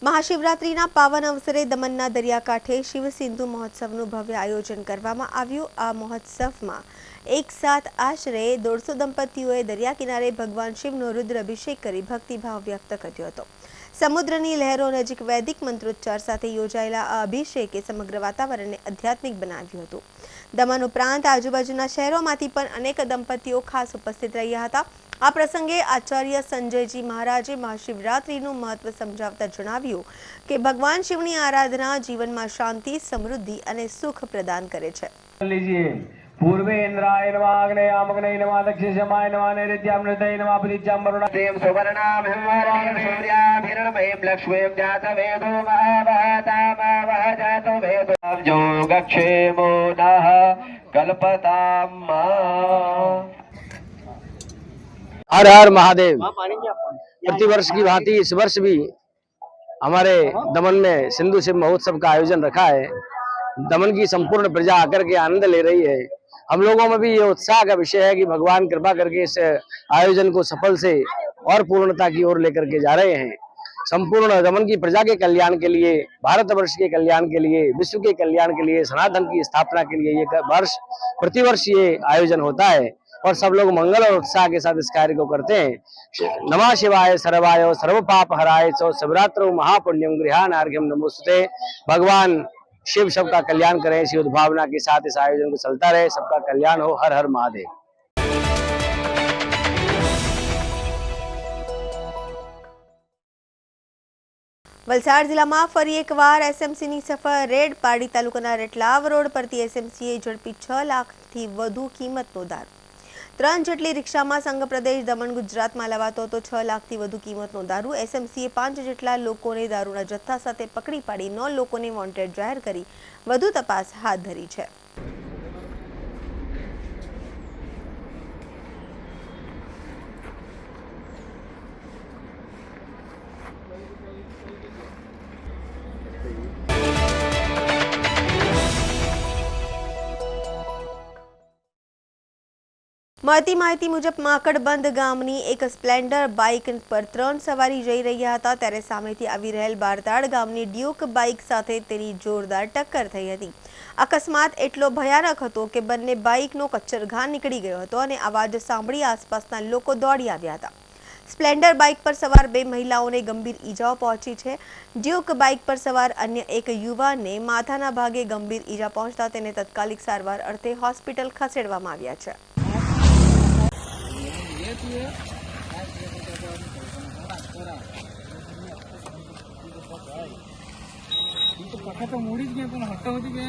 મહાશિવરાત્રિના પાવન અવસરે દમણના દરિયાકાંઠે શિવ સિંધુ મહોત્સવનું ભવ્ય આયોજન કરવામાં આવ્યું। આ મહોત્સવમાં એક સાથ આશરે 150 દંપતીઓએ દરિયા કિનારે ભગવાન શિવનો રુદ્ર અભિષેક કરી ભક્તિભાવ વ્યક્ત કર્યો હતો। સમુદ્રની લહેરો નજીક વૈદિક મંત્રોચ્ચાર સાથે યોજાયેલા આ અભિષેકે સમગ્ર વાતાવરણને આધ્યાત્મિક બનાવ્યું હતું। દમણ ઉપરાંત આજુબાજુના શહેરોમાંથી પણ અનેક દંપતીઓ ખાસ ઉપસ્થિત રહ્યા હતા। આ પ્રસંગે આચાર્ય સંજયજી મહારાજે મહાશિવરાત્રિનું મહત્વ સમજાવતા જણાવ્યું કે ભગવાન શિવની આરાધના જીવનમાં શાંતિ, સમૃદ્ધિ અને સુખ પ્રદાન કરે છે। पूर्वे इंद्राय नमः अग्नेयामग्ने नमः दक्षिणशमाय नमः नैऋत्यामृतये नमः पृथ्व्यामरुणदेव सुवर्णां हिमवारां सूर्यां हिरण्मयीं लक्ष्मीं जातवेदो महाभातामवः जातवेदो योगक्षेमो नः कल्पताम्। हर हर महादेव। प्रतिवर्ष की भांति इस वर्ष भी हमारे दमन में सिंधु शिव महोत्सव का आयोजन रखा है। दमन की संपूर्ण प्रजा आकर के आनंद ले रही है। हम लोगों में भी ये उत्साह का विषय है कि भगवान कृपा करके इस आयोजन को सफल से और पूर्णता की ओर लेकर के जा रहे हैं। संपूर्ण दमन की प्रजा के कल्याण के लिए, भारतवर्ष के कल्याण के लिए, विश्व के कल्याण के लिए, सनातन की स्थापना के लिए ये वर्ष प्रतिवर्ष ये आयोजन होता है और सब लोग मंगल और उत्साह के साथ इस कार्य को करते हैं। नमः शिवाय सर्वाय सर्व पाप हराय च शिवरात्रो महापुण्यम गृहानार्घ्यम नमोस्तुते। भगवान शिव सबका कल्याण करें, इसी उद्भावना के साथ इस आयोजन को चलता रहे। सबका कल्याण हो। हर हर महादेव। વલસાડ જિલ્લામાં ફરી એકવાર એસએમસીની સફળ રેડ પાડી તાલુકાના રેટલાવ રોડ પરથી એસએમસીએ ઝડપી 6 લાખથી વધુ કિંમતનો દારૂ। 3 જેટલી રિક્ષામાં સંઘપ્રદેશ દમણ ગુજરાતમાં લવાતો હતો 6 લાખથી વધુ કિંમતનો દારૂ। એસએમસીએ 5 જેટલા લોકોને દારૂના જથ્થા સાથે પકડી પાડી 9 લોકોને વોન્ટેડ જાહેર કરી વધુ તપાસ હાથ ધરી છે। મળતી માહિતી મુજબ માકડબંધ ગામની એક સ્પ્લેન્ડર બાઇક પર 3 સવારી જઈ રહ્યા હતા ત્યારે સામેથી આવી રહેલ બારતાડ ગામની ડ્યુક બાઇક સાથે તેની જોરદાર ટક્કર થઈ હતી। અકસ્માત એટલો ભયાનક હતો કે બંને બાઇકનો કચ્છરઘા નીકળી ગયો હતો અને અવાજ સાંભળી આસપાસના લોકો દોડી આવ્યા હતા। સ્પ્લેન્ડર બાઇક પર સવાર 2 મહિલાઓને ગંભીર ઈજાઓ પહોંચી છે। ડ્યુક બાઇક પર સવાર અન્ય એક યુવાનને માથાના ભાગે ગંભીર ઈજા પહોંચતા તેને તાત્કાલિક સારવાર અર્થે હોસ્પિટલ ખસેડવામાં આવ્યા છે। तो मुड़ी गया पण हट्टा होती गया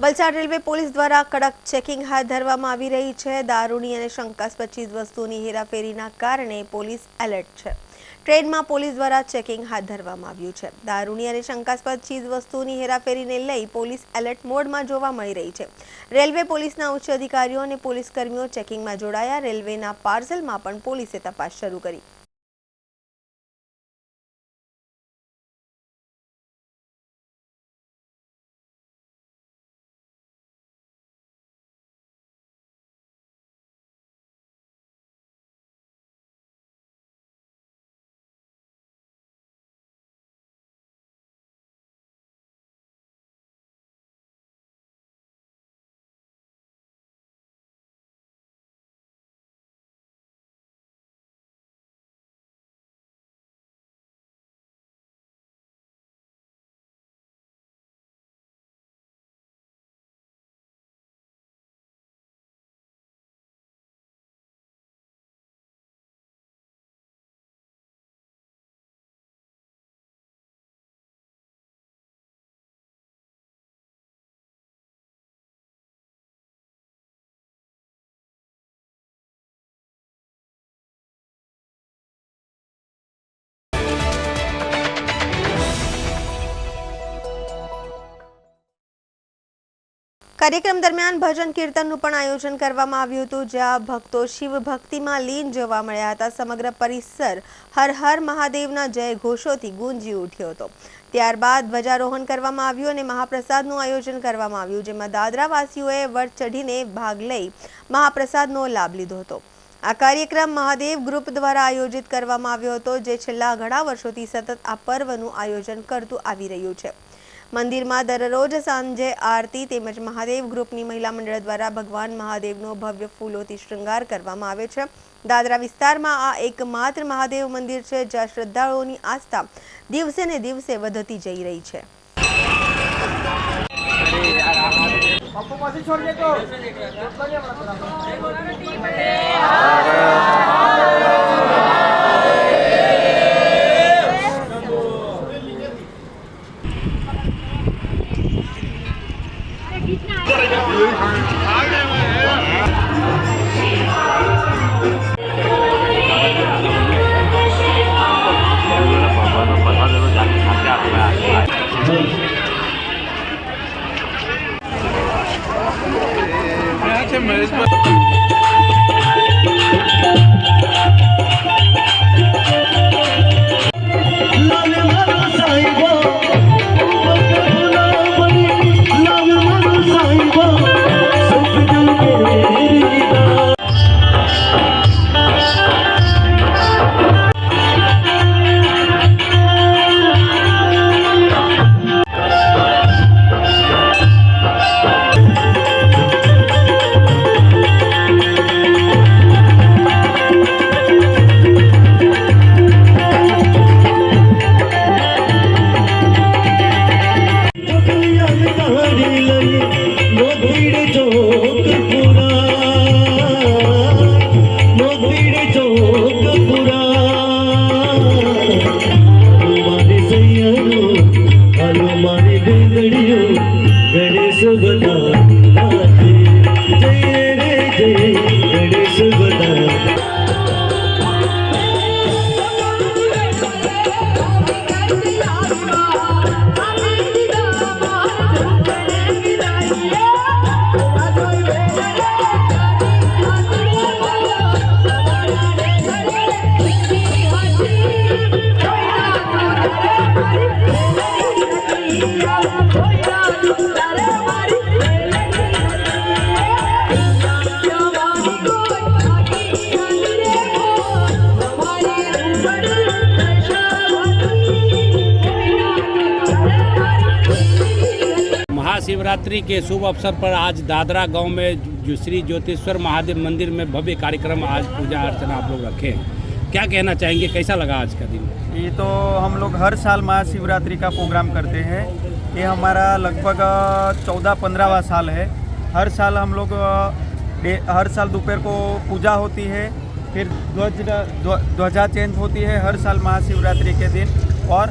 વલસાડ રેલવે પોલીસ દ્વારા કડક ચેકિંગ હાથ ધરવામાં આવી રહી છે। દારૂની અને શંકાસ્પદ ચીજવસ્તુઓની હેરાફેરીના કારણે પોલીસ એલર્ટ છે। ટ્રેનમાં પોલીસ દ્વારા ચેકિંગ હાથ ધરવામાં આવ્યું છે। દારૂની અને શંકાસ્પદ ચીજવસ્તુઓની હેરાફેરીને લઈ પોલીસ એલર્ટ મોડમાં જોવા મળી રહી છે। રેલવે પોલીસના ઉચ્ચ અધિકારીઓ અને પોલીસ કર્મીઓ ચેકિંગમાં જોડાયા। રેલવેના પાર્સલમાં પણ પોલીસે તપાસ શરૂ કરી। કાર્યક્રમ દરમિયાન ભજન કીર્તનનું પણ આયોજન કરવામાં આવ્યું હતું, જ્યાં ભક્તો શિવ ભક્તિમાં લીન જોવા મળ્યા હતા। સમગ્ર પરિસર હર હર મહાદેવના જય ઘોષોથી ગુંજી ઉઠ્યો હતો। ત્યારબાદ ધ્વજારોહણ કરવામાં આવ્યું અને મહાપ્રસાદનું આયોજન કરવામાં આવ્યું, જેમાં દાદરાવાસીઓએ વટ ચઢીને ભાગ લઈ મહાપ્રસાદનો લાભ લીધો હતો। આ કાર્યક્રમ મહાદેવ ગ્રુપ દ્વારા આયોજિત કરવામાં આવ્યો હતો, જે છેલ્લા ઘણા વર્ષોથી સતત આ પર્વનું આયોજન કરતું આવી રહ્યું છે। મંદિરમાં દરરોજ સાંજે આરતી તેમજ મહાદેવ ગ્રુપની મહિલા મંડળ દ્વારા ભગવાન મહાદેવનો ભવ્ય ફૂલોથી શૃંગાર કરવામાં આવે છે। દાદરા વિસ્તારમાં આ એકમાત્ર મહાદેવ મંદિર છે, જ્યાં શ્રદ્ધાળુઓની આસ્થા દિવસે ને દિવસે વધતી જઈ રહી છે। महाशिवरात्रि के शुभ अवसर पर आज दादरा गांव में जो श्री ज्योतिश्वर महादेव मंदिर में भव्य कार्यक्रम आज पूजा अर्चना आप लोग रखे हैं, क्या कहना चाहेंगे, कैसा लगा आज का दिन? ये तो हम लोग हर साल महाशिवरात्रि का प्रोग्राम करते हैं। ये हमारा लगभग 14-15वां साल है। हर साल हम लोग हर साल दोपहर को पूजा होती है, फिर ध्वजा चेंज होती है हर साल महाशिवरात्रि के दिन, और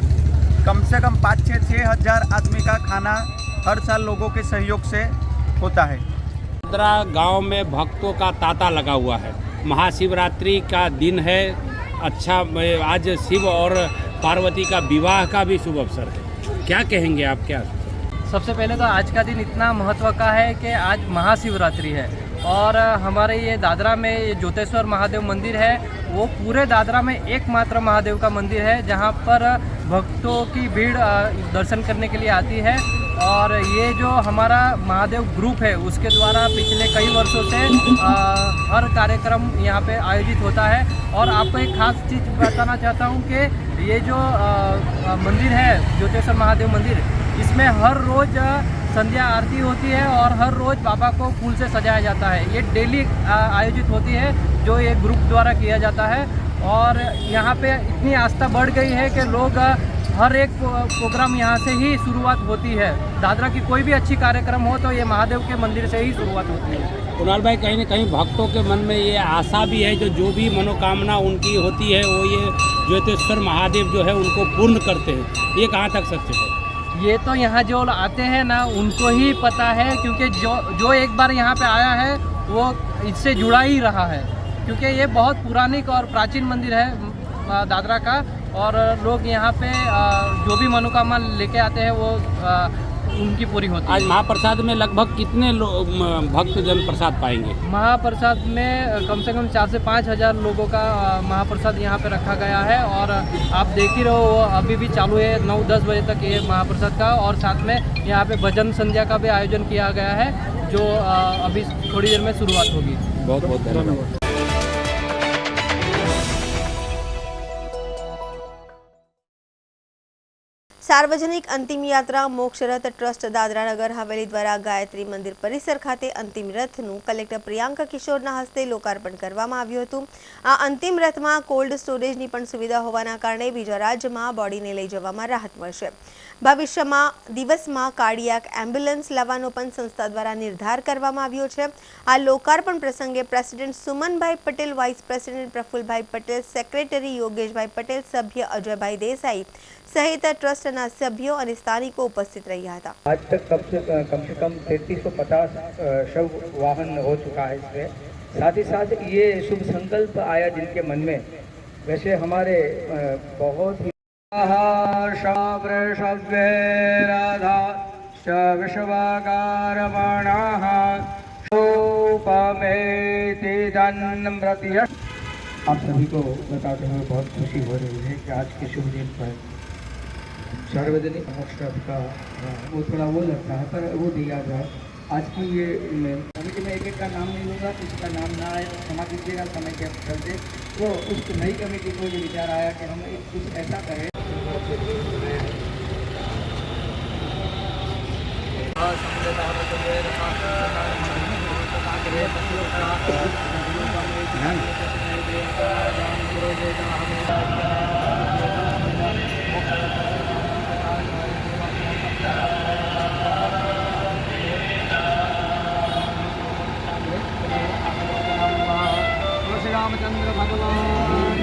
कम से कम 5-6 हज़ार आदमी का खाना हर साल लोगों के सहयोग से होता है। दादरा गांव में भक्तों का तांता लगा हुआ है, महाशिवरात्रि का दिन है। अच्छा, आज शिव और पार्वती का विवाह का भी शुभ अवसर है, क्या कहेंगे आप? क्या सबसे पहले तो आज का दिन इतना महत्व का है कि आज महाशिवरात्रि है, और हमारे ये दादरा में ये ज्योतिश्वर महादेव मंदिर है, वो पूरे दादरा में एकमात्र महादेव का मंदिर है जहाँ पर भक्तों की भीड़ दर्शन करने के लिए आती है। और ये जो हमारा महादेव ग्रुप है उसके द्वारा पिछले कई वर्षों से हर कार्यक्रम यहाँ पे आयोजित होता है। और आपको एक खास चीज़ बताना चाहता हूँ कि ये जो मंदिर है ज्योतिश्वर महादेव मंदिर, इसमें हर रोज़ संध्या आरती होती है और हर रोज़ बाबा को फूल से सजाया जाता है। ये डेली आयोजित होती है, जो ये ग्रुप द्वारा किया जाता है। और यहाँ पे इतनी आस्था बढ़ गई है कि लोग हर एक प्रोग्राम यहाँ से ही शुरुआत होती है। दादरा की कोई भी अच्छी कार्यक्रम हो तो ये महादेव के मंदिर से ही शुरुआत होती है। कुणाल भाई, कहीं न कहीं भक्तों के मन में ये आशा भी है जो भी मनोकामना उनकी होती है वो ये ज्योतिश्वर महादेव जो है उनको पूर्ण करते हैं, ये कहाँ तक सच है? ये तो यहाँ जो आते हैं ना उनको ही पता है, क्योंकि जो एक बार यहाँ पे आया है वो इससे जुड़ा ही रहा है, क्योंकि ये बहुत पुरानी और प्राचीन मंदिर है दादरा का। और लोग यहाँ पे जो भी मनोकामना लेके आते हैं वो उनकी पूरी होती आज है। महाप्रसाद में लगभग कितने भक्तजन प्रसाद पाएंगे? महाप्रसाद में कम से कम 4 से 5 हज़ार लोगों का महाप्रसाद यहाँ पे रखा गया है और आप देख ही रहो अभी भी चालू है 9-10 बजे तक ये महाप्रसाद का, और साथ में यहाँ पे भजन संध्या का भी आयोजन किया गया है जो अभी थोड़ी देर में शुरुआत होगी। बहुत बहुत धन्यवाद। सार्वजनिक अंतिम यात्रा मोक्ष रथ ट्रस्ट दादरा नगर हवेली द्वारा गायत्री मंदिर परिसर खाते अंतिम रथનું કલેક્ટર પ્રિಯಾಂકા કિશોરના હસ્તે લોકાર્પણ કરવામાં આવ્યું હતું। આ અંતિમ રથમાં કોલ્ડ સ્ટોરેજની પણ સુવિધા હોવાના કારણે બીજા રાજ્યમાં બોડીને લઈ જવામાં રાહત મળશે। ભવિષ્યમાં દિવસમાં કાર્ડિયાક એમ્બ્યુલન્સ લાવવાનો પણ સંસ્થા દ્વારા નિર્ધાર કરવામાં આવ્યો છે। આ લોકાર્પણ પ્રસંગે president Sumanbhai Patel, vice president Prafulbhai Patel, secretary Yogeshbhai Patel, સભ્ય અજયભાઈ દેસાઈ सहित ट्रस्टना सभ्यों और स्थानिकों उपस्थित रहा था। आज तक कम से कम 3350 शव वाहन हो चुका है इसमें। साथ ही साथ ये शुभ संकल्प आया जिनके मन में, वैसे हमारे बहुत ही आप सभी को बताते हुए बहुत खुशी हो रही है कि आज के शुभ दिन पर सार्वजनिक मोक्ष रथ का वो थोड़ा वो लगता है पर वो दिया जाए। आज की ये कमेटी में एक का नाम नहीं होगा, किसी का नाम ना आए क्षमा कीजिएगा समय के चलते। तो उस नई कमेटी को ये विचार आया कि हम कुछ ऐसा करें। रामचंद्र भगवान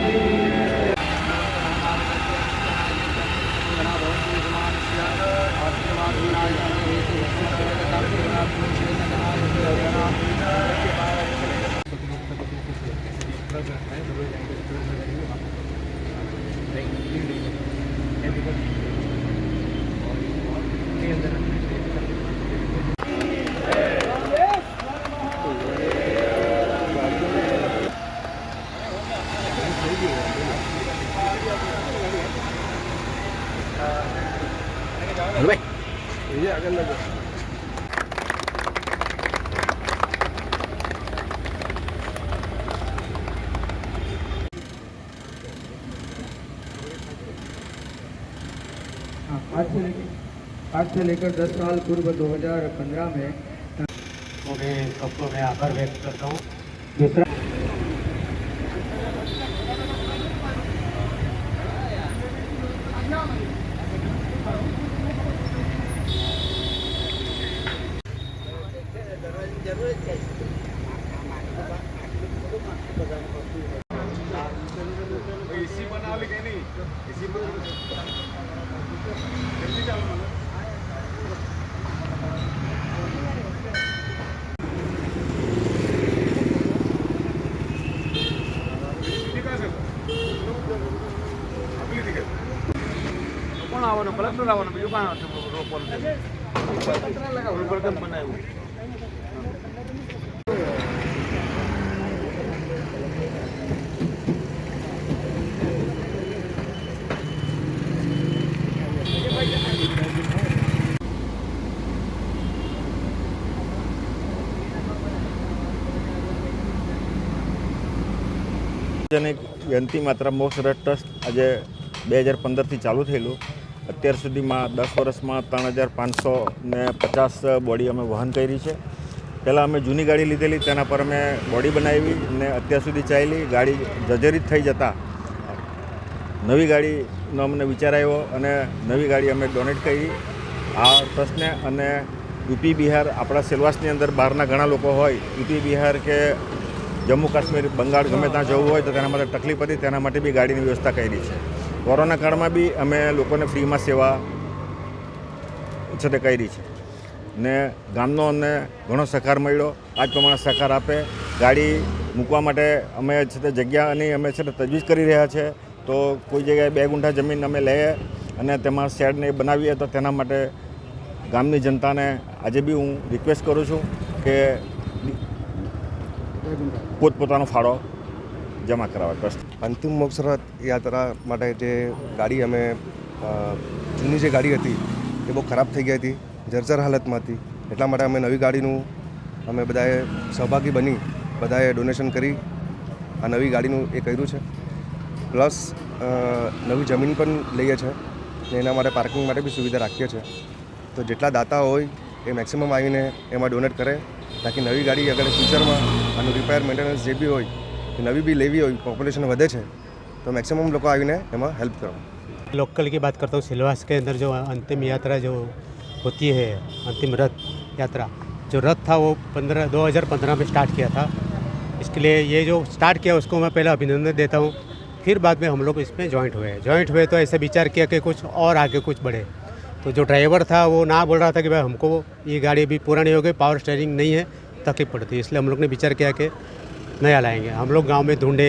आज से लेकर 10 साल पूर्व 2015 में सबको मैं आभार व्यक्त करता हूँ। दूसरा कलेक्टर આવવાનો બીજું કાં રોકવાનું બનાવ્યું। અંતિમ યાત્રા મોક્ષ રથ ટ્રસ્ટ આજે 2015થી ચાલુ થયેલું। અત્યાર સુધીમાં 10 વર્ષમાં 3550 બોડી અમે વહન કરી છે। પહેલાં અમે જૂની ગાડી લીધેલી, તેના પર અમે બોડી બનાવી અને અત્યાર સુધી ચાલી ગાડી જર્જરિત થઈ જતા નવી ગાડીનો અમને વિચાર આવ્યો અને નવી ગાડી અમે ડોનેટ કરી આ ટ્રસ્ટને। અને યુપી બિહાર આપણા સેલવાસની અંદર બહારના ઘણા લોકો હોય, યુપી બિહાર કે જમ્મુ કાશ્મીર, બંગાળ ગમે ત્યાં જવું હોય તો તેના માટે તકલીફ હતી, તેના માટે બી ગાડીની વ્યવસ્થા કરી છે। કોરોના કાળમાં બી અમે લોકોને ફ્રીમાં સેવા છે તે કરી છે ને ગામનો અમને ઘણો સહકાર મળ્યો। આ જ પ્રમાણે સહકાર આપે। ગાડી મૂકવા માટે અમે છે તે જગ્યાની અમે છે તે તજવીજ કરી રહ્યા છે। તો કોઈ જગ્યાએ 2 ગુંઠા જમીન અમે લઈએ અને તેમાં શેડને બનાવીએ તો તેના માટે ગામની જનતાને આજે બી હું રિક્વેસ્ટ કરું છું કે પોતપોતાનો ફાળો જમા કરાવે ટ્રસ્ટ. અંતિમ મોક્ષ રથ યાત્રા માટે જે ગાડી અમે જૂની જે ગાડી હતી એ બહુ ખરાબ થઈ ગઈ હતી, જર્જર હાલતમાં હતી. એટલા માટે અમે નવી ગાડીનું અમે બધાએ સહભાગી બની બધાએ ડોનેશન કરી આ નવી ગાડીનું એ કર્યું છે. પ્લસ નવી જમીન પણ લઈએ છીએ ને એના માટે પાર્કિંગ માટે બી સુવિધા રાખીએ છીએ. તો જેટલા દાતા હોય એ મેક્સિમમ આવીને એમાં ડોનેટ કરે તાકી નવી ગાડી અગર ફ્યુચરમાં આનું રિપેર મેન્ટેનન્સ જે બી હોય કે નવી भी लेवी हो, पॉपुलेशन વધે છે तो मैक्सिमम लोग आવીને એમાં હેલ્પ કરો. लोकल की बात करता हूँ, सिलवास के अंदर जो अंतिम यात्रा जो होती है, अंतिम रथ यात्रा, जो रथ था वो 2015 में स्टार्ट किया था. इसके लिए ये जो स्टार्ट किया उसको मैं पहले अभिनंदन देता हूँ. फिर बाद में हम लोग इसमें ज्वाइंट हुए तो ऐसे विचार किया कि कुछ और आगे कुछ बढ़े. तो जो ड्राइवर था वो ना बोल रहा था कि भाई हमको ये गाड़ी अभी पुरानी हो गई, पावर स्टीयरिंग नहीं है, तकलीफ पड़ती है. इसलिए हम लोग ने विचार किया कि नया लाएंगे. हम लोग गांव में ढूंढे,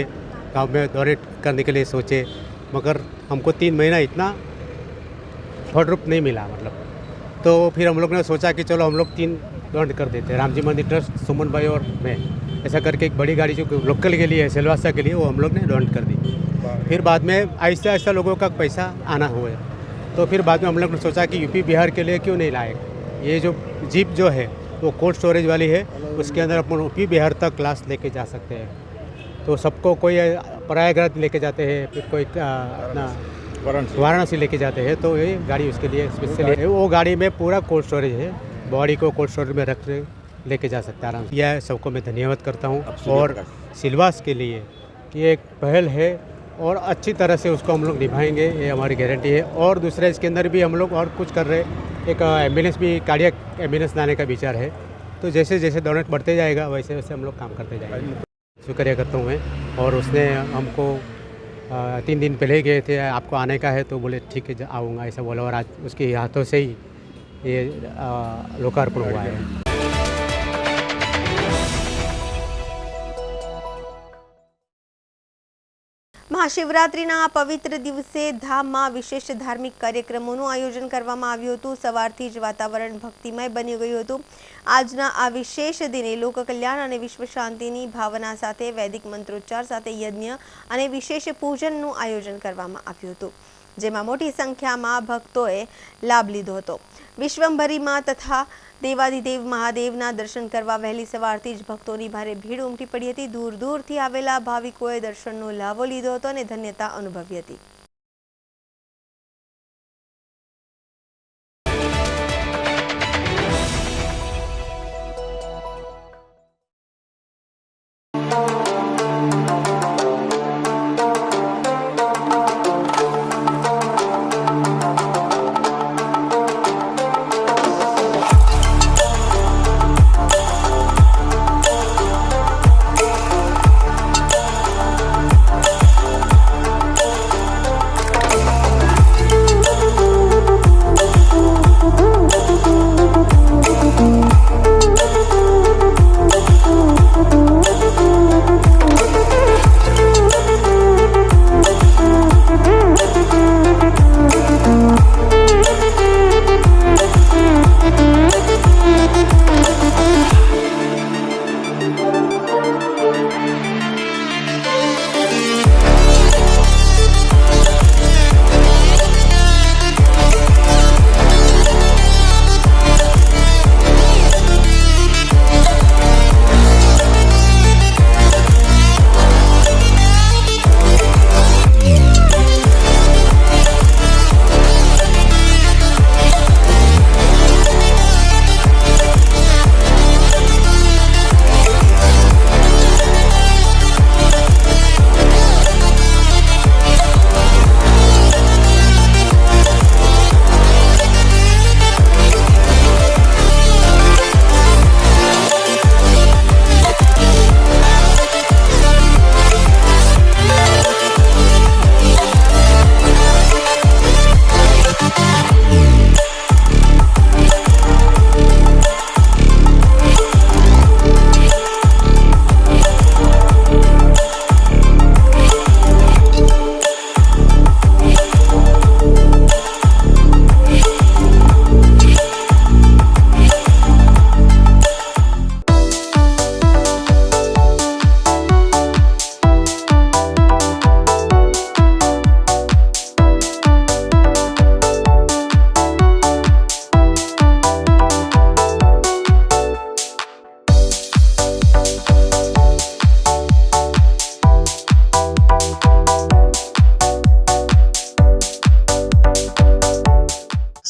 गांव में डोनेट करने के लिए सोचे, मगर हमको 3 महीना इतना फंड नहीं मिला मतलब. तो फिर हम लोग ने सोचा कि चलो हम लोग 3 डोनेट कर देते हैं. राम जी मंदिर ट्रस्ट, सुमन भाई और मैं, ऐसा करके एक बड़ी गाड़ी जो लोकल के लिए है, सिलवासा के लिए, वो हम लोग ने डोनेट कर दी. फिर बाद में आहिस्ता आहिस्ता लोगों का पैसा आना हुआ. तो फिर बाद में हम लोग ने सोचा कि यूपी बिहार के लिए क्यों नहीं लाए. ये जो जीप जो है वो कोल्ड स्टोरेज वाली है, उसके अंदर अपन यूपी बिहार तक क्लास लेके जा सकते हैं. तो सबको कोई प्रयागराज लेके जाते हैं, फिर कोई अपना वाराणसी लेके जाते हैं, तो ये गाड़ी उसके लिए स्पेशली है. वो गाड़ी में पूरा कोल्ड स्टोरेज है, बॉडी को कोल्ड स्टोरेज में रख लेके जा सकते हैं आराम से. यह सबको मैं धन्यवाद करता हूँ. और सिलवास के लिए ये एक पहल है और अच्छी तरह से उसको हम लोग निभाएंगे, ये हमारी गारंटी है. और दूसरा इसके अंदर भी हम लोग और कुछ कर रहे हैं. एक एम्बुलेंस भी, कार्डियक एम्बुलेंस लाने का विचार है. तो जैसे जैसे डोनेट बढ़ते जाएगा वैसे वैसे हम लोग काम करते जाएंगे. शुक्रिया करता हूँ मैं. और उसने हमको 3 दिन पहले गए थे, आपको आने का है, तो बोले ठीक है आऊँगा, ऐसा बोला. और आज उसके हाथों से ही ये लोकार्पण हुआ है. મહાશિવરાત્રિના આ પવિત્ર દિવસે ધામમાં વિશેષ ધાર્મિક કાર્યક્રમોનું આયોજન કરવામાં આવ્યું હતું. સવારથી જ વાતાવરણ ભક્તિમય બની ગયું હતું. આજના આ વિશેષ દિને લોક કલ્યાણ અને વિશ્વ શાંતિની ભાવના સાથે વૈદિક મંત્રોચ્ચાર સાથે યજ્ઞ અને વિશેષ પૂજનનું આયોજન કરવામાં આવ્યું હતું, જેમાં મોટી સંખ્યામાં ભક્તોએ લાભ લીધો હતો. વિશ્વંભરીમાં તથા દેવાધિદેવ મહાદેવના દર્શન કરવા વહેલી સવારથી જ ભક્તોની ભારે ભીડ ઉમટી પડી હતી. દૂર દૂરથી આવેલા ભાવિકોએ દર્શનનો લાભો લીધો હતો અને ધન્યતા અનુભવી હતી.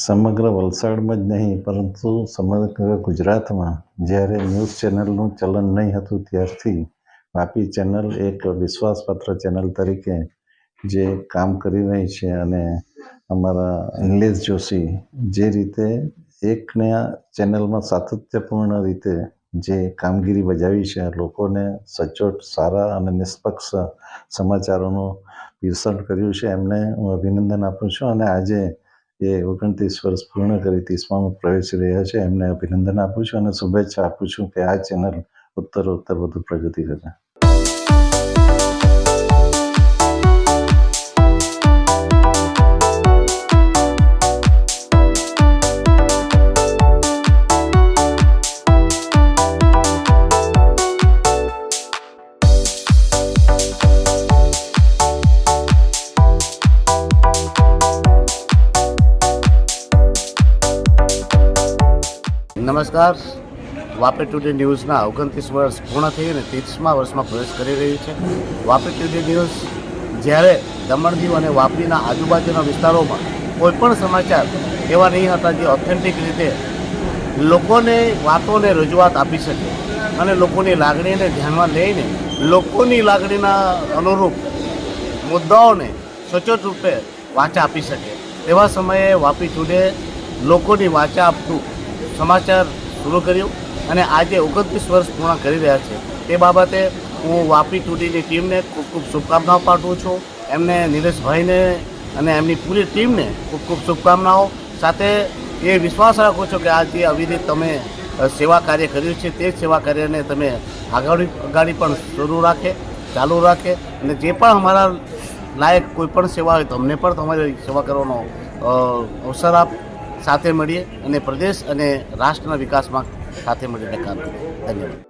સમગ્ર વલસાડમાં જ નહીં પરંતુ સમગ્ર ગુજરાતમાં જ્યારે ન્યૂઝ ચેનલનું ચલન નહીં હતું ત્યારથી વાપી ચેનલ એક વિશ્વાસપાત્ર ચેનલ તરીકે જે કામ કરી રહી છે અને અમારા નિલેશ જોશી જે રીતે એકને ચેનલમાં સાતત્યપૂર્ણ રીતે જે કામગીરી બજાવી છે, લોકોને સચોટ સારા અને નિષ્પક્ષ સમાચારોનું પીરસણ કર્યું છે, એમને હું અભિનંદન આપું છું. અને આજે એ 29 વર્ષ પૂર્ણ કરી 30માં પ્રવેશી રહ્યા છે, એમને અભિનંદન આપું છું અને શુભેચ્છા આપું છું કે આ ચેનલ ઉત્તરોત્તર વધુ પ્રગતિ કરે. નમસ્કાર. વાપી ટુડે ન્યૂઝના 29 વર્ષ પૂર્ણ થઈ અને 30મા વર્ષમાં પ્રવેશ કરી રહ્યું છે. વાપી ટુડે ન્યૂઝ જ્યારે દમણ દીવ અને વાપીના આજુબાજુના વિસ્તારોમાં કોઈપણ સમાચાર એવા નહીં હતા જે ઓથેન્ટિક રીતે લોકોને વાતોને રજૂઆત આપી શકે અને લોકોની લાગણીને ધ્યાનમાં લઈને લોકોની લાગણીના અનુરૂપ મુદ્દાઓને સચોટ રૂપે વાચા આપી શકે તેવા સમયે વાપી ટુડે લોકોની વાચા આપતું સમાચાર શરૂ કર્યું અને આજે 29 વર્ષ પૂર્ણ કરી રહ્યા છે. તે બાબતે હું વાપી ટુડેની ટીમને ખૂબ ખૂબ શુભકામનાઓ પાઠવું છું. એમને નિલેશભાઈને અને એમની પૂરી ટીમને ખૂબ ખૂબ શુભકામનાઓ સાથે એ વિશ્વાસ રાખું છું કે આ જે અવિરત તમે સેવા કાર્ય કર્યું છે તે સેવા કાર્યને તમે આગળ પણ ચાલુ રાખે અને જે પણ અમારા લાયક કોઈ પણ સેવા હોય તો અમને પણ તમારી સેવા કરવાનો અવસર આપ. સાથે મળીએ અને પ્રદેશ અને રાષ્ટ્રના વિકાસમાં સાથે મળીને કામ કરીએ. ધન્યવાદ.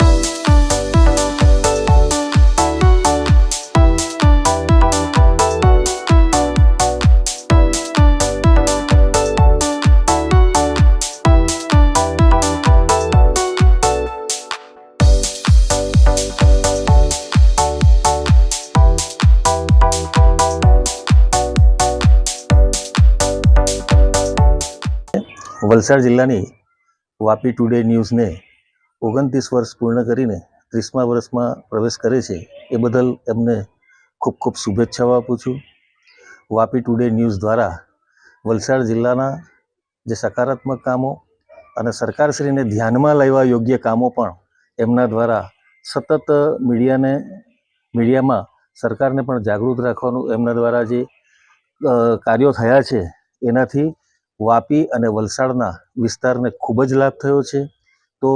વલસાડ જિલ્લાની વાપી ટુડે ન્યૂઝને 29 વર્ષ પૂર્ણ કરીને 30મા વર્ષમાં પ્રવેશ કરે છે એ બદલ એમને ખૂબ ખૂબ શુભેચ્છાઓ આપું છું. વાપી ટુડે ન્યૂઝ દ્વારા વલસાડ જિલ્લાના જે સકારાત્મક કામો અને સરકારશ્રીને ધ્યાનમાં લેવા યોગ્ય કામો પણ એમના દ્વારા સતત મીડિયામાં સરકારને પણ જાગૃત રાખવાનું એમના દ્વારા જે કાર્યો થયા છે એનાથી વાપી અને વલસાડના વિસ્તારને ખૂબ જ લાભ થયો છે. તો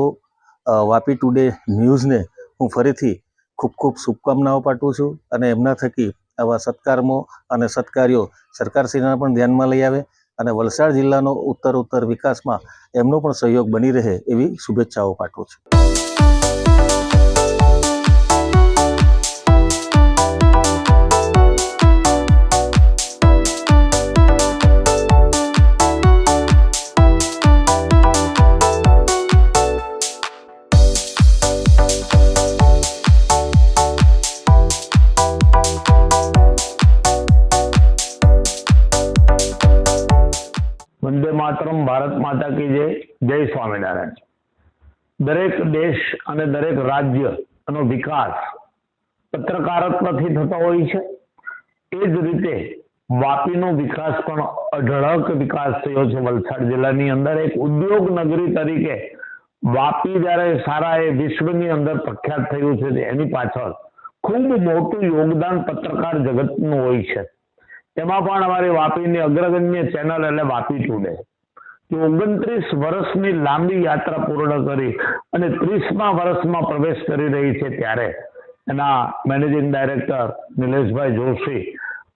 વાપી ટુડે ન્યૂઝને હું ફરીથી ખૂબ ખૂબ શુભકામનાઓ પાઠવું છું અને એમના થકી આવા સત્કાર્યો અને સત્કાર્યો સરકારશ્રીના પણ ધ્યાનમાં લઈ આવે અને વલસાડ જિલ્લાનો ઉત્તરોત્તર વિકાસમાં એમનો પણ સહયોગ બની રહે એવી શુભેચ્છાઓ પાઠવું છું. વંદે માતરમ, ભારત માતા કી જય, જય સ્વામિનારાયણ. દરેક દેશ અને દરેક રાજ્યનો વિકાસ પત્રકારત્વથી થતો હોય છે. એ જ રીતે વાપીનો વિકાસ પણ અઢળક વિકાસ થયો છે. વલસાડ જિલ્લાની અંદર એક ઉદ્યોગ નગરી તરીકે વાપી જ્યારે સારા એ વિશ્વની અંદર પ્રખ્યાત થયું છે એની પાછળ ખૂબ મોટું યોગદાન પત્રકાર જગતનું હોય છે. તેમાં પણ અમારી વાપીની અગ્રગણ્ય ચેનલ એટલે વાપી ટુડે 29 વર્ષની લાંબી યાત્રા પૂર્ણ કરી અને 30મા વર્ષમાં પ્રવેશ કરી રહી છે ત્યારે એના મેનેજિંગ ડાયરેક્ટર નિલેશભાઈ જોશી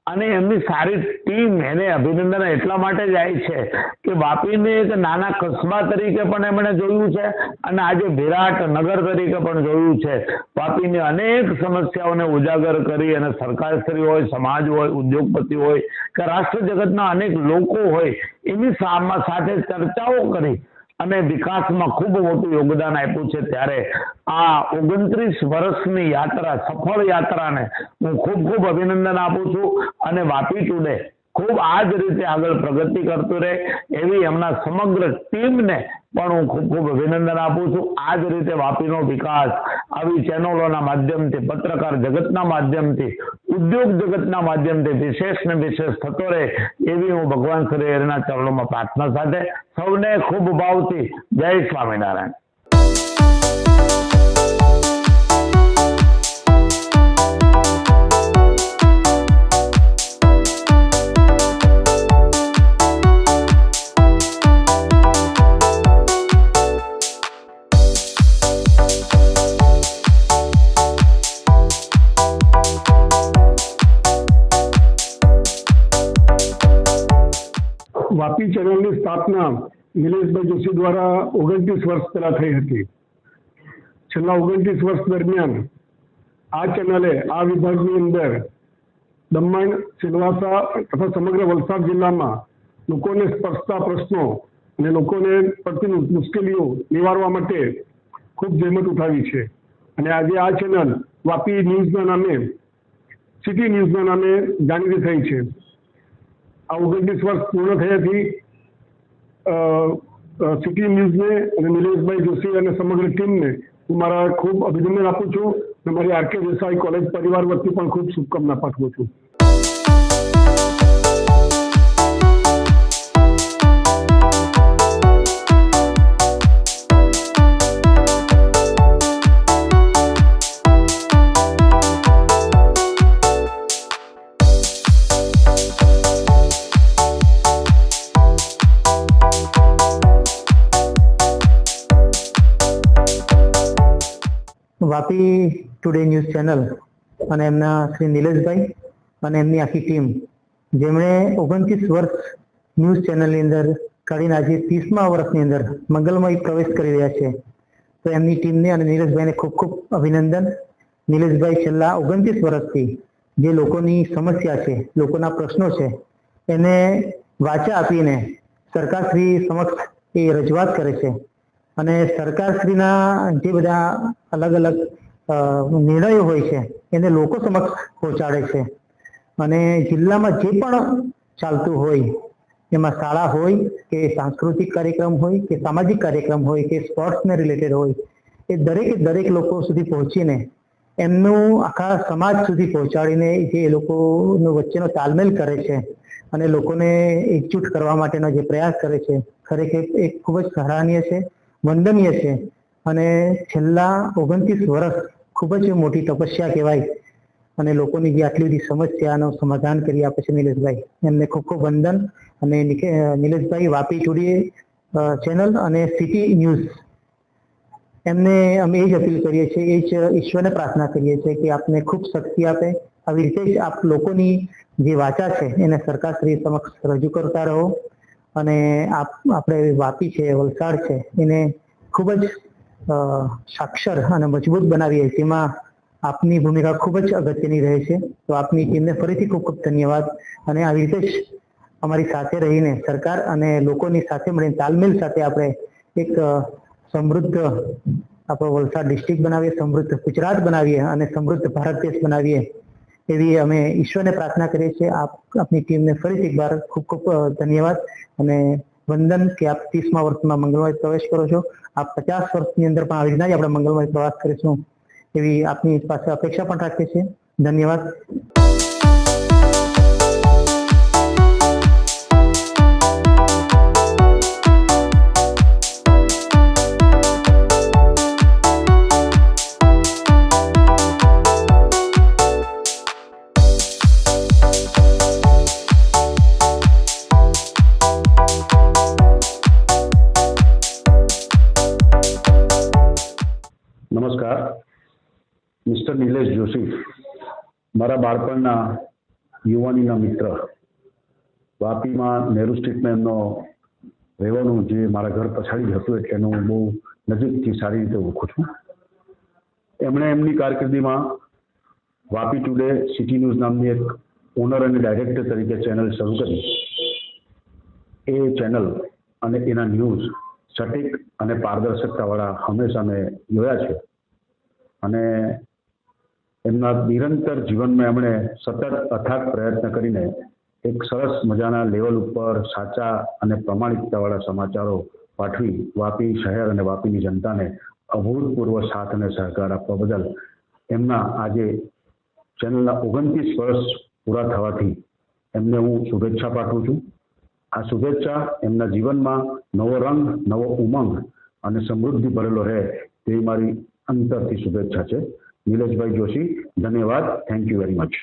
અને એમની સારી ટીમ એને અભિનંદન એટલા માટે જાય છે કે વાપીને એક નાના કસ્બા તરીકે પણ એમણે જોયું છે અને આજે વિરાટ નગર તરીકે પણ જોયું છે. વાપીની અનેક સમસ્યાઓને ઉજાગર કરી અને સરકારશ્રી હોય, સમાજ હોય, ઉદ્યોગપતિ હોય કે રાષ્ટ્ર જગતના અનેક લોકો હોય એની સાથે ચર્ચાઓ કરી અને વિકાસમાં ખૂબ મોટું યોગદાન આપ્યું છે. ત્યારે આ 29 વર્ષની યાત્રા, સફળ યાત્રાને હું ખૂબ ખૂબ અભિનંદન આપું છું અને વાપી ટુડે ખૂબ આ જ રીતે આગળ પ્રગતિ કરતું રહે એવી એમના સમગ્ર ટીમને પણ હું ખૂબ ખૂબ અભિનંદન આપું છું. આ જ રીતે વાપીનો વિકાસ આવી ચેનલોના માધ્યમથી, પત્રકાર જગતના માધ્યમથી, ઉદ્યોગ જગતના માધ્યમથી વિશેષ ને વિશેષ થતો રહે એવી હું ભગવાન શ્રી હરિના ચરણોમાં પ્રાર્થના સાથે સૌને ખૂબ ભાવથી જય સ્વામિનારાયણ. વાપી ચેનલની સ્થાપના નિલેશભાઈ જોશી દ્વારા 29 વર્ષ પહેલા થઈ હતી. છેલ્લા 29 વર્ષ દરમિયાન આ ચેનલે આ વિભાગની અંદર દમણ, સિલવાસા તથા સમગ્ર વલસાડ જિલ્લામાં લોકોને સ્પર્શતા પ્રશ્નો અને લોકોને પડતી મુશ્કેલીઓ નિવારવા માટે ખૂબ જહેમત ઉઠાવી છે. અને આજે આ ચેનલ વાપી ન્યૂઝના નામે, સિટી ન્યૂઝના નામે જાણીતી થઈ છે. આ 29 વર્ષ પૂર્ણ થયાથી સિટી ન્યૂઝને અને નિલેશભાઈ જોશી અને સમગ્ર ટીમને હું મારા ખૂબ અભિનંદન આપું છું અને મારી આર.કે. દેસાઈ કોલેજ પરિવાર વતી પણ ખૂબ શુભકામના પાઠવું છું. વાપી ટુડે ન્યૂઝ ચેનલ અને એમના શ્રી નિલેશભાઈ અને એમની આખી ટીમ, જેમણે 29 વર્ષ ન્યૂઝ ચેનલની અંદર કાઢીને આજે 30મા વર્ષની અંદર મંગલમય પ્રવેશ કરી રહ્યા છે. તો એમની ટીમને અને નિલેશભાઈને ખૂબ ખૂબ અભિનંદન. નિલેશભાઈ છેલ્લા 29 વર્ષથી જે લોકોની સમસ્યા છે, લોકોના પ્રશ્નો છે, એને વાચા આપીને સરકારશ્રી સમક્ષ એ રજૂઆત કરે છે અને સરકારશ્રીના જે બધા અલગ અલગ નિર્ણયો હોય છે એને લોકો સમક્ષ પહોંચાડે છે. અને જિલ્લામાં જે પણ ચાલતું હોય, એમાં શાળા હોય કે સાંસ્કૃતિક કાર્યક્રમ હોય કે સામાજિક કાર્યક્રમ હોય કે સ્પોર્ટ્સને રિલેટેડ હોય, એ દરેક લોકો સુધી પહોંચીને એમનું આખા સમાજ સુધી પહોંચાડીને જે એ લોકોનો વચ્ચેનો તાલમેલ કરે છે અને લોકોને એકજૂટ કરવા માટેનો જે પ્રયાસ કરે છે, ખરેખર એ ખૂબ જ સરાહનીય છે, વંદનીય છે. અને છેલ્લા 29 વર્ષ ખૂબ જ મોટી તપસ્યા કહેવાય. અને લોકોની જે આટલી બધી સમસ્યાનું સમાધાન કરી આપે છે નિલેશભાઈ, એમને ખૂબ ખૂબ વંદન. અને નિલેશભાઈ વાપી ટુડે ચેનલ અને સિટી ન્યૂઝ, એમને અમે એ જ અપીલ કરીએ છીએ, એ જ ઈશ્વરને પ્રાર્થના કરીએ છીએ કે આપને ખૂબ શક્તિ આપે. આવી રીતે જ આપ લોકોની જે વાચા છે એને સરકારશ્રી સમક્ષ રજૂ કરતા રહો. અને આપણે વાપી છે, વલસાડ છે, એને ખૂબ જ સાક્ષર અને મજબૂત બનાવીએ, જેમાં આપની ભૂમિકા ખૂબ જ અગત્યની રહે છે. તો આપની ટીમને ફરીથી ખૂબ ખૂબ ધન્યવાદ. અને આવી રીતે જ અમારી સાથે રહીને સરકાર અને લોકોની સાથે મળીને તાલમેલ સાથે આપણે એક સમૃદ્ધ આપણો વલસાડ ડિસ્ટ્રિક્ટ બનાવીએ, સમૃદ્ધ ગુજરાત બનાવીએ અને સમૃદ્ધ ભારત દેશ બનાવીએ, એવી અમે ઈશ્વરને પ્રાર્થના કરીએ છીએ. આપની ટીમને ફરીથી એકવાર ખૂબ ખૂબ ધન્યવાદ અને વંદન કે આપ 30મા વર્ષમાં મંગલમય પ્રવેશ કરો છો. આપ 50 વર્ષની અંદર પણ આવી રીતના જ આપણે મંગલમય પ્રવાસ કરીશું એવી આપની પાસે અપેક્ષા પણ રાખીએ છીએ. ધન્યવાદ. નમસ્કાર. મિસ્ટર નિલેશ જોશી, મારા બાળપણના યુવાનીના મિત્ર. વાપીમાં નેહરુ સ્ટ્રીટમાં એમનો રહેવાનું જે મારા ઘર પછાડી જ હતું, એટલે એનું હું બહુ નજીકથી સારી રીતે ઓળખું છું. એમણે એમની કારકિર્દીમાં વાપી ટુડે સિટી ન્યૂઝ નામની એક ઓનર અને ડાયરેક્ટર તરીકે ચેનલ શરૂ કરી. એ ચેનલ અને એના ન્યૂઝ સટીક અને પારદર્શકતાવાળા હંમેશા મેં જોયા છે. અને એમના નિરંતર જીવનમાં એમણે સતત અથાગ પ્રયત્ન કરીને એક સરસ મજાના લેવલ ઉપર સાચા અને પ્રમાણિકતાવાળા સમાચારો પાઠવી વાપી શહેર અને વાપીની જનતાને અભૂતપૂર્વ સાથ અને સહકાર આપવા બદલ એમના આજે ચેનલના 29 વર્ષ પૂરા થવાથી એમને હું શુભેચ્છા પાઠવું છું. આ શુભેચ્છા એમના જીવનમાં નવો રંગ, નવો ઉમંગ અને સમૃદ્ધિ ભરેલો રહે તેવી મારી અંતરથી શુભેચ્છા છે. નિલેશભાઈ જોશી, ધન્યવાદ. Thank you very much.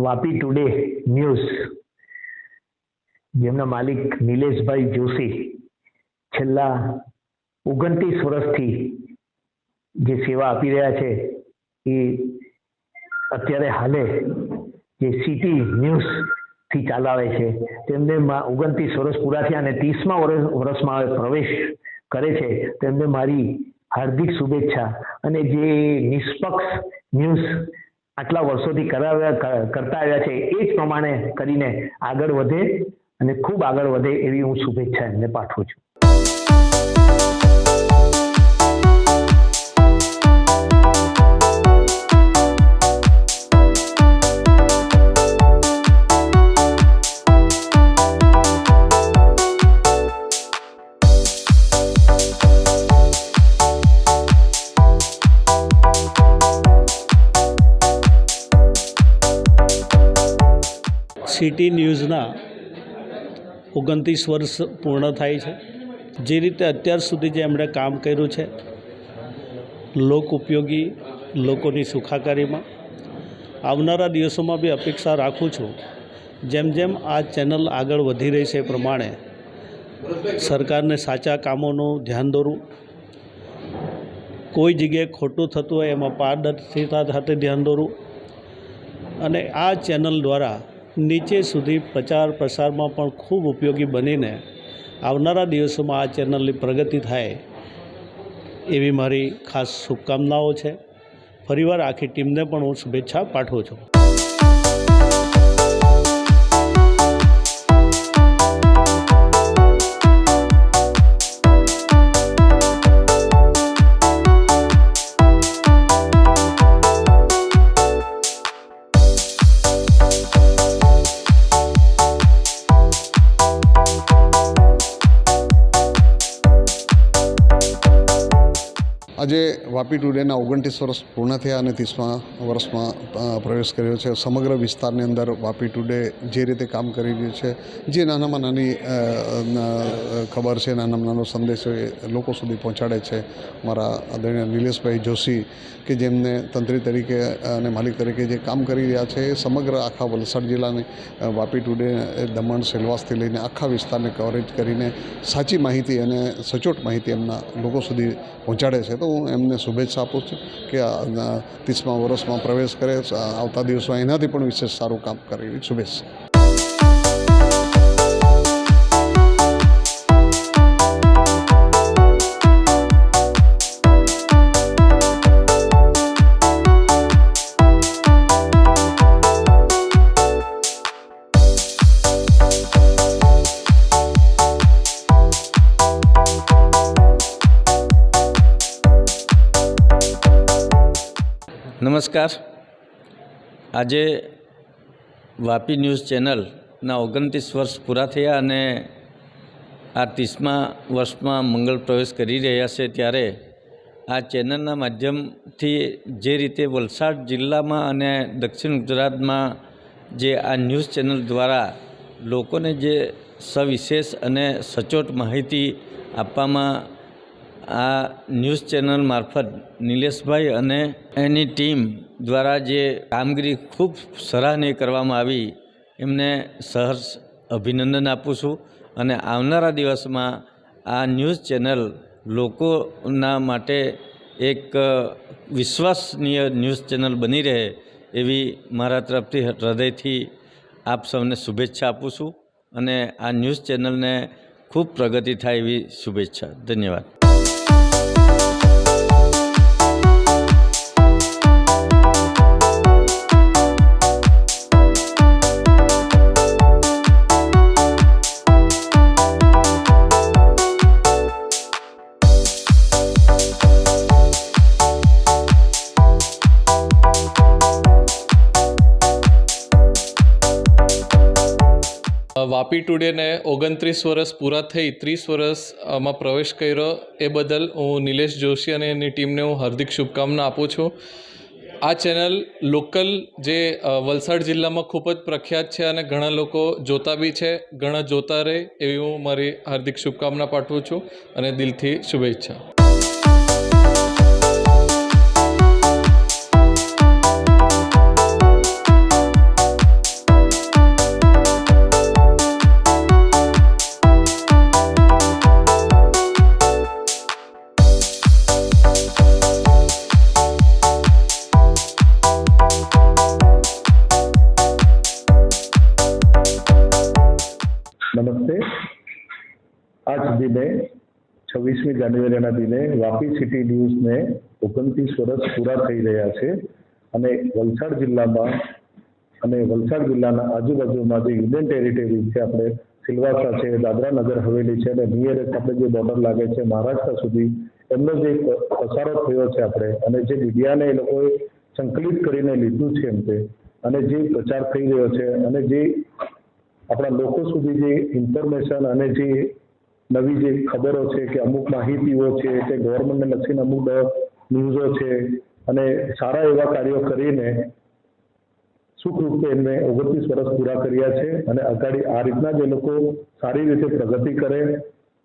Vapi today news જેમના માલિક નિલેશભાઈ જોશી છેલ્લા 29 વર્ષથી જે સેવા આપી રહ્યા છે એ અત્યારે હાલે જે સિટી ન્યૂઝથી ચલાવે છે તેમને 29 વર્ષ પૂરા થયા અને 30મા વર્ષમાં પ્રવેશ કરે છે. તેમને મારી હાર્દિક શુભેચ્છા અને જે નિષ્પક્ષ ન્યૂઝ આટલા વર્ષોથી કરતા આવ્યા છે એ જ પ્રમાણે કરીને આગળ વધે અને ખૂબ આગળ વધે એવી હું શુભેચ્છા એમને પાઠવું છું. સિટી ન્યૂઝના 29 વર્ષ પૂર્ણ થાય છે. જે રીતે અત્યાર સુધી જે એમણે કામ કર્યું છે લોક ઉપયોગી, લોકોની સુખાકારીમાં, આવનારા દિવસોમાં બી અપેક્ષા રાખું છું જેમ જેમ આ ચેનલ આગળ વધી રહી છે એ પ્રમાણે સરકારને સાચા કામોનું ધ્યાન દોરવું, કોઈ જગ્યાએ ખોટું થતું હોય એમાં પારદર્શિતા સાથે ધ્યાન દોરવું અને આ ચેનલ દ્વારા નીચે સુધી પ્રચાર પ્રસારમાં પણ ખૂબ ઉપયોગી બનીને આવનારા દિવસોમાં આ ચેનલની પ્રગતિ થાય એવી મારી ખાસ શુભકામનાઓ છે. ફરીવાર આખી ટીમને પણ હું શુભેચ્છા પાઠવું છું. આજે વાપી ટુડેના 29 વર્ષ પૂર્ણ થયા અને 30મા વર્ષમાં પ્રવેશ કર્યો છે. સમગ્ર વિસ્તારની અંદર વાપી ટુડે જે રીતે કામ કરી રહ્યું છે, જે નાનામાં નાની ખબર છે, નાનામાં નાનો સંદેશો એ લોકો સુધી પહોંચાડે છે. મારા આદરણીય નિલેશભાઈ જોશી કે જેમને તંત્રી તરીકે અને માલિક તરીકે જે કામ કરી રહ્યા છે એ સમગ્ર આખા વલસાડ જિલ્લાની વાપી ટુડે, દમણ, સેલવાસથી લઈને આખા વિસ્તારને કવરેજ કરીને સાચી માહિતી અને સચોટ માહિતી એમના લોકો સુધી પહોંચાડે છે. તો હું એમને શુભેચ્છા આપું છું કે 30મા વર્ષમાં પ્રવેશ કરે, આવતા દિવસોમાં એનાથી પણ વિશેષ સારું કામ કરે એવી શુભેચ્છા. નમસ્કાર. આજે વાપી ન્યૂઝ ચેનલના 29 વર્ષ પૂરા થયા અને આ 30મા વર્ષમાં મંગળ પ્રવેશ કરી રહ્યા છે ત્યારે આ ચેનલના માધ્યમથી જે રીતે વલસાડ જિલ્લામાં અને દક્ષિણ ગુજરાતમાં જે આ ન્યૂઝ ચેનલ દ્વારા લોકોને જે સવિશેષ અને સચોટ માહિતી આપવામાં આ ન્યૂઝ ચેનલ મારફત નિલેશભાઈ અને એની ટીમ દ્વારા જે કામગીરી ખૂબ સરાહનીય કરવામાં આવી એમને સહર્ષ અભિનંદન આપું છું. અને આવનારા દિવસમાં આ ન્યૂઝ ચેનલ લોકોના માટે એક વિશ્વસનીય ન્યૂઝ ચેનલ બની રહે એવી મારા તરફથી હૃદયથી આપ સૌને શુભેચ્છા આપું છું. અને આ ન્યૂઝ ચેનલને ખૂબ પ્રગતિ થાય એવી શુભેચ્છા. ધન્યવાદ. વાપી ટુડેને 29 વર્ષ પૂરા થઈ 30 વર્ષમાં પ્રવેશ કર્યો એ બદલ હું નિલેશ જોશી અને એની ટીમને હું હાર્દિક શુભકામના આપું છું. આ ચેનલ લોકલ જે વલસાડ જિલ્લામાં ખૂબ જ પ્રખ્યાત છે અને ઘણા લોકો જોતા બી છે, ઘણા જોતા રહે એવી હું મારી હાર્દિક શુભકામના પાઠવું છું અને દિલથી શુભેચ્છા. નમસ્તે. આજ દિને 26મી જાન્યુઆરીના દિને વાપી સિટી ન્યૂઝને 29 વર્ષ પૂરા થઈ રહ્યા છે અને વલસાડ જિલ્લામાં અને વલસાડ જિલ્લાના આજુબાજુમાં જે યુનિયન ટેરિટરી છે, આપણે સિલવાસા છે, દાદરા નગર હવેલી છે અને નિયરેસ્ટ આપણે જે બોર્ડર લાગે છે મહારાષ્ટ્ર સુધી, એમનો જે પસારો થયો છે આપણે અને જે મીડિયાને એ લોકોએ સંકલિત કરીને લીધું છે એમ તે અને જે પ્રચાર થઈ રહ્યો છે અને જે આપણા લોકો સુધી જે ઇન્ફોર્મેશન અને જે નવી જે ખબરો છે કે અમુક માહિતીઓ છે કે ગવર્મેન્ટને લક્ષીને અમુક ન્યૂઝો છે અને સારા એવા કાર્યો કરીને સુખરૂપે એમને 29 વર્ષ પૂરા કર્યા છે અને અગાડી આ રીતના જ એ લોકો સારી રીતે પ્રગતિ કરે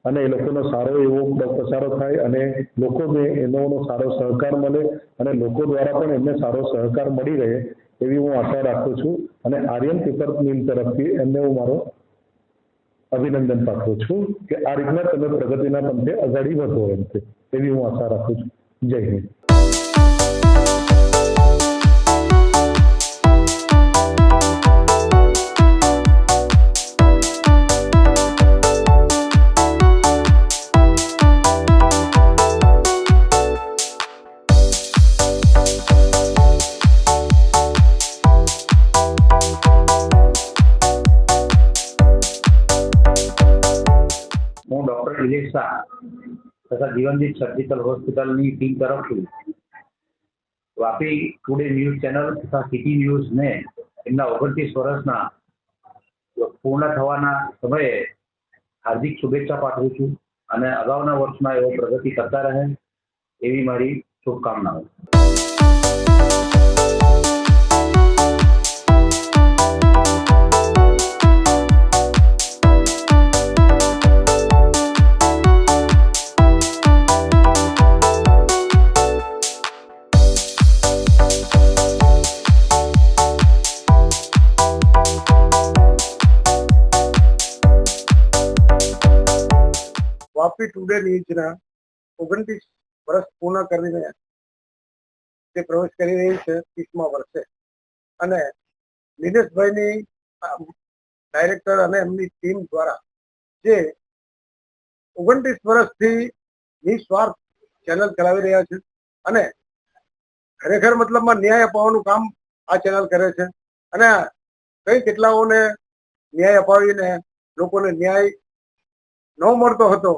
અને એ લોકોનો સારો એવો પ્રસારો થાય અને લોકોને એનો સારો સહકાર મળે અને લોકો દ્વારા પણ એમને સારો સહકાર મળી રહે એવી હું આશા રાખું છું અને આર્યન પેપર મિલ તરફથી એમને હું મારો અભિનંદન પાઠવું છું કે આ રીતના તમે પ્રગતિના પંથે અગાડી વધો એમ છે એવી હું આશા રાખું છું. જય હિન્દ. હું ડૉક્ટર નિલેશ શાહ તથા જીવનદીપ સર્જિકલ હોસ્પિટલની ટીમ તરફથી વાપી ટુડે ન્યૂઝ ચેનલ તથા સિટી ન્યૂઝને એમના 29 વર્ષના પૂર્ણ થવાના સમયે હાર્દિક શુભેચ્છા પાઠવું છું અને અગાઉના વર્ષમાં એવો પ્રગતિ કરતા રહે એવી મારી શુભકામનાઓ. વાપી ટુડે ન્યૂઝના 29 વર્ષ પૂર્ણ કરીને તે પ્રવેશ કરી રહી છે 30મા વર્ષે અને નિલેશભાઈની ડાયરેક્ટર અને એમની ટીમ દ્વારા જે 29 વર્ષથી નિસ્વાર્થ ચેનલ ચલાવી રહ્યા છે અને ખરેખર મતલબમાં ન્યાય અપાવવાનું કામ આ ચેનલ કરે છે અને કઈ કેટલાઓને ન્યાય અપાવીને લોકોને ન્યાય ન મળતો હતો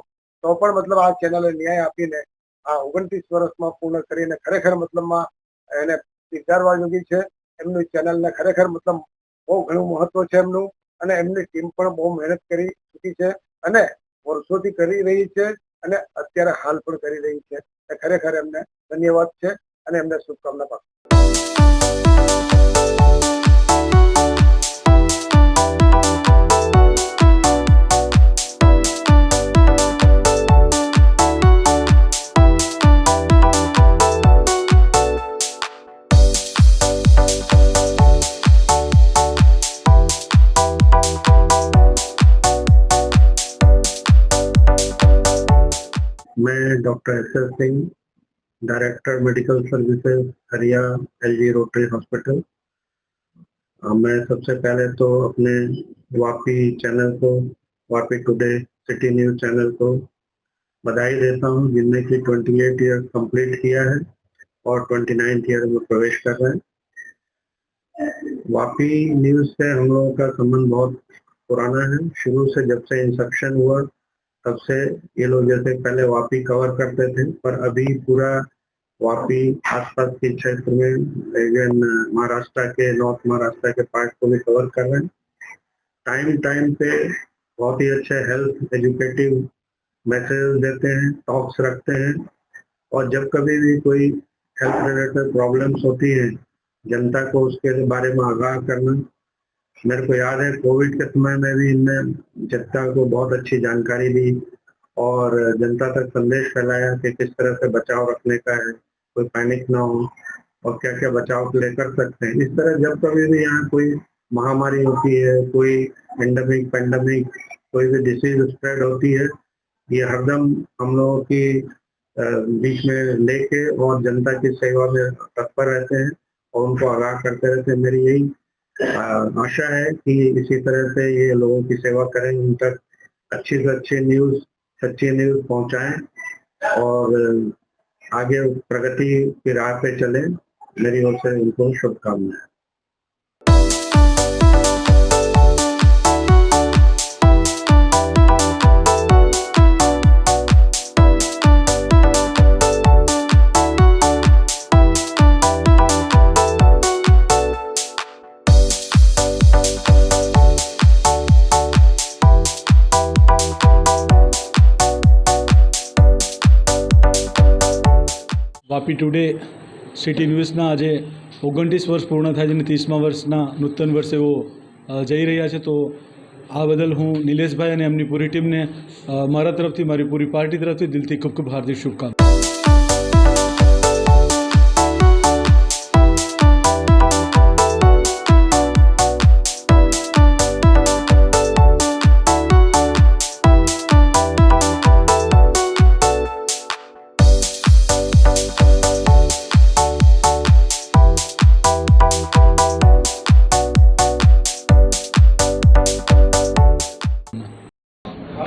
તો પણ મતલબ આ ચેનલે ન્યાય આપીને આ 29 વર્ષમાં પૂર્ણ કરીને ખરેખર મતલબમાં એને સ્વીકારવા યોગી છે. એમની ચેનલને ખરેખર મતલબ બહુ ઘણું મહત્વ છે એમનું અને એમની ટીમ પણ બહુ મહેનત કરી ચૂકી છે અને વર્ષોથી કરી રહી છે અને અત્યારે હાલ પણ કરી રહી છે. ખરેખર એમને ધન્યવાદ છે અને એમને શુભકામના પાઠવું. मैं doctor S Singh, director medical services हरिया एलजी रोटरी हॉस्पिटल। मैं सबसे पहले तो अपने वापी चैनल को, Vapi today city news channel को बधाई देता हूं, जिनने की 28 ईयर कंप्लीट किया है और 29th ईयर में प्रवेश कर रहे हैं। वापी न्यूज़ से हम लोगों का संबंध बहुत पुराना है। शुरू से जब से इंसेप्शन हुआ तब से ये लोग जैसे पहले वापी कवर करते थे, पर अभी पूरा वापी आसपास के क्षेत्र में इवन महाराष्ट्र के नॉर्थ महाराष्ट्र के पार्ट को भी कवर कर रहे हैं। टाइम पे बहुत ही अच्छे हेल्थ एजुकेटिव मैसेज देते हैं, टॉक्स रखते हैं, और जब कभी भी कोई हेल्थ रिलेटेड प्रॉब्लम्स होती हैं जनता को उसके बारे में आगाह करना। मेरे को याद है कोविड के समय में भी इनने जनता को बहुत अच्छी जानकारी दी और जनता तक संदेश फैलाया कि किस तरह से बचाव रखने का है, कोई पैनिक ना हो और क्या क्या बचाव के लिए कर सकते हैं। इस तरह जब कभी भी यहाँ कोई महामारी होती है, कोई एंडेमिक पेंडेमिक, कोई भी डिसीज स्प्रेड होती है, ये हरदम हम लोगों की बीच में लेके और जनता की सेवा में तत्पर रहते हैं और उनको आगाह करते रहते हैं। मेरी यही आशा है कि इसी तरह से ये लोगों की सेवा करें, उन तक अच्छी से अच्छी न्यूज़, सच्ची न्यूज़ पहुंचाएं और आगे प्रगति की राह पे चलें। मेरी ओर से उनको शुभकामनाएं। વાપી ટુડે સિટી ન્યૂઝના આજે 29 વર્ષ પૂર્ણ થાય છે અને 30મા વર્ષના નૂતન વર્ષે એવો જઈ રહ્યા છે, તો આ બદલ હું નિલેશભાઈ અને એમની પૂરી ટીમને મારા તરફથી, મારી પૂરી પાર્ટી તરફથી દિલથી ખૂબ ખૂબ હાર્દિક શુભકામના.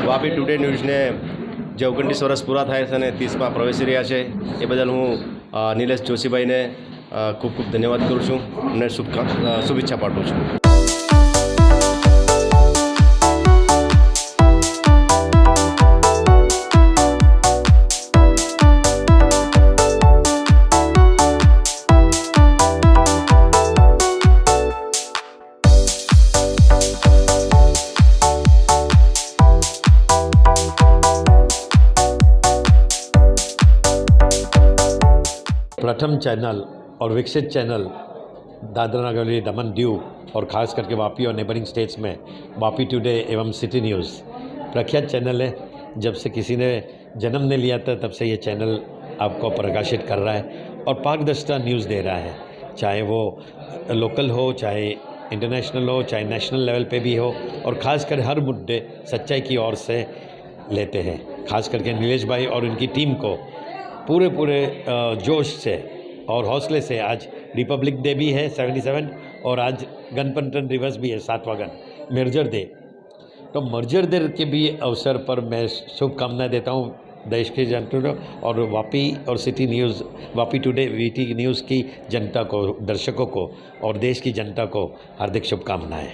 વાપી ટુડે ન્યૂઝને જે 29 વર્ષ પૂરા થાય છે અને 30માં પ્રવેશી રહ્યા છે એ બદલ હું નિલેશ જોશીભાઈને ખૂબ ખૂબ ધન્યવાદ કરું છું અને શુભેચ્છા પાઠવું છું. प्रथम चैनल और विकसित चैनल दादरा नगर हवेली, दमन दीव और ख़ास करके वापी और नेबरिंग स्टेट्स में वापी टुडे एवं सिटी न्यूज़ प्रख्यात चैनल है। जब से किसी ने जन्म ने लिया था तब से ये चैनल आपको प्रकाशित कर रहा है और पारदर्शिता न्यूज़ दे रहा है, चाहे वो लोकल हो, चाहे इंटरनेशनल हो, चाहे नेशनल लेवल पे भी हो, और ख़ासकर हर मुद्दे सच्चाई की ओर से लेते हैं। ख़ास करके नीलेश भाई और उनकी टीम को पूरे जोश से और हौसले से, आज रिपब्लिक डे भी है 77 और आज गणतंत्र दिवस भी है 7वां गण मर्जर डे, तो मर्जर डे के भी अवसर पर मैं शुभकामनाएं देता हूं देश के जनता और वापी और city news, Vapi today VT news की जनता को, दर्शकों को और देश की जनता को हार्दिक शुभकामनाएं.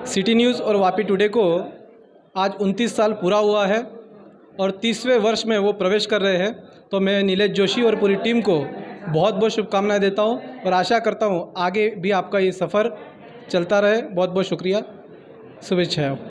सिटी न्यूज़ और वापी टुडे को आज 29 साल पूरा हुआ है और 30वें वर्ष में वो प्रवेश कर रहे हैं, तो मैं नीलेश जोशी और पूरी टीम को बहुत बहुत शुभकामनाएं देता हूं और आशा करता हूं आगे भी आपका ये सफ़र चलता रहे. बहुत बहुत शुक्रिया, शुभेच्छाएं.